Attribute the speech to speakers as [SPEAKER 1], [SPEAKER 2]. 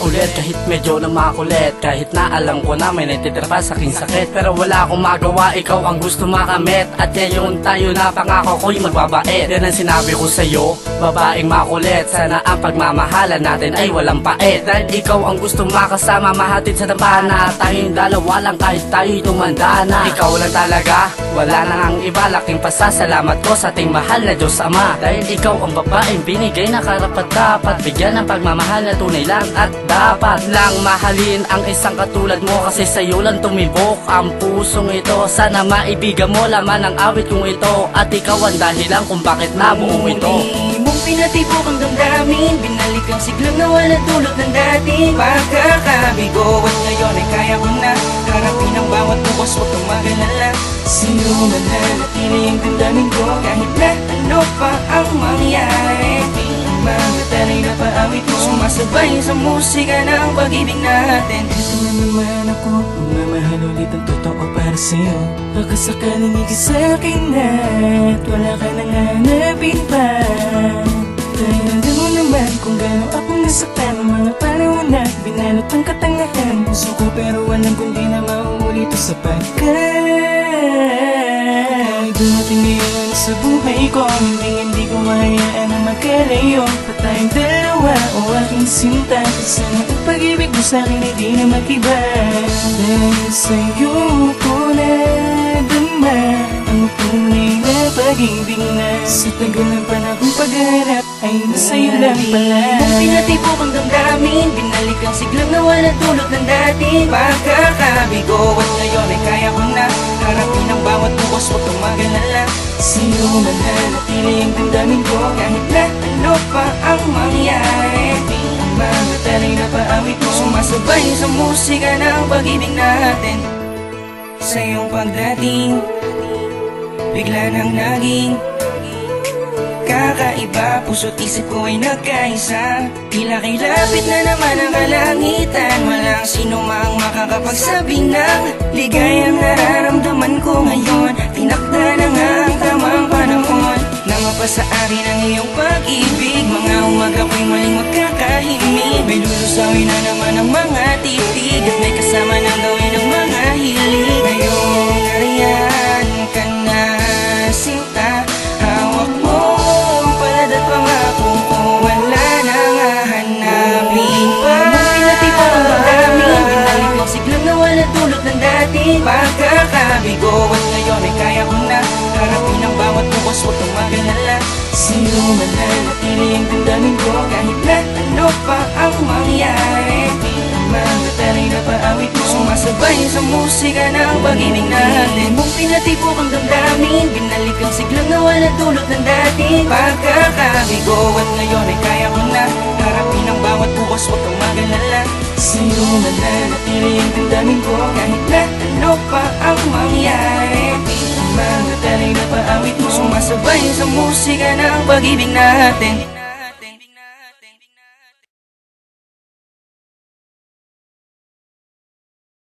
[SPEAKER 1] ulit kahit medyo na makulit. Kahit na alam ko na may natitira pa sa aking sakit, pero wala akong magawa, ikaw ang gusto makamit. At ngayon tayo na pangako ko'y magbabait. Yan ang sinabi ko sa'yo, babaeng makulit. Sana ang pagmamahalan natin ay walang pait. Dahil ikaw ang gusto makasama, mahatid sa dambana. Tayong dalawa lang kahit tayo'y tumanda na. Ikaw lang talaga, wala na ang iba. Laking pasasalamat ko sa ating mahal na Diyos Ama. Dahil ikaw ang babaeng binigay na karapat-dapat, bigyan ng pagmamahal na tunay lang at dapat lang mahalin ang isang katulad mo. Kasi sa'yo lang tumibok ang pusong ito. Sana maibigan mo laman ang awit kong ito. At ikaw ang dahilan kung bakit nabuo ito.
[SPEAKER 2] Mong pinatibok ang damdamin, binalik ang siglang na walang dulot ng dating pagkakabigo. At ngayon ay kaya ko na harapin ang bawat bukas, huwag kang mag-alala. Sino man nanatili ang damdamin ko, kahit na ano pa ang mangyari. Mga talay na paawit mo, sumasabay sa musika ng pag-ibig natin. Ito na naman ako, mamahal ulit ang totoo para sa'yo. Baka sakaling ikisa'kin na at wala ka nang hanapin pa. Dahil alam mo naman kung gano'n akong nasaktan ng mga panahon na binalot ang katangahan. Puso ko pero alam kong di na mauulit ito sapagkat dumating ngayon sa buhay ko, hindi ko mahayaan na magkalayo pa tayong dalawa o aking sinta. Kasi ang pag-ibig mo sa'kin ay di na mag-iba. Dahil sa'yo ko nadama ang tunay na pag-ibig na sa tagal ng panahong pagharap ay sa'yo lang pala. Mong pinatibok ang damdamin, binalik ang siglang na walang dulot ng dating pagkakabigo. At ngayon ay kaya ko na harapin ang bawat bukas, huwag kang mag-alala. Sino man nanatili ang damdamin ko, kahit na ano pa ang mangyari. Ang mga talay na paawit mo, sumasabay sa musika ng pag-ibig natin. Sa iyong pagdating, bigla nang naging kakaiba, puso't isip ko ay nagkaisa. Tila kay lapit na naman ang kalangitan, walang sino mang makakapagsabi ng ligayang nararamdaman ko ngayon. Tinakda na nga ang tamang panahon na mapasa akin ang iyong pag-ibig. Mga umaga ko'y maling magkakahimig, may lulusawin na naman ang mga titig, at may kasama ng gawin ang mga hilig. Ngayong nariyan ka na sinta, hawak mo ang palad at pangakong ko, wala nang hahanapin pa. Mong pinatibok ang damdamin, binalik ang siglang na walang dulot ng dating pagkakabigo. At ngayon ay kaya ko na harapin ang bawat bukas, huwag kang mag-alala. Sino man nanatili ang damdamin ko, kahit na ano pa ang mangyari. Mga talay na paawit mo, sumasabay sa musika ng pag-ibig natin. Mong pinatibok ang damdamin, binalik ang siglang na walang dulot ng dating pagkakabigo. At ngayon ay kaya ko na harapin ang bawat bukas, huwag kang mag-alala. Sino man nanatili ang damdamin ko, kahit na ano pa ang mangyari. Mga talay na paawit mo, sumasabay sa musika ng pag-ibig natin.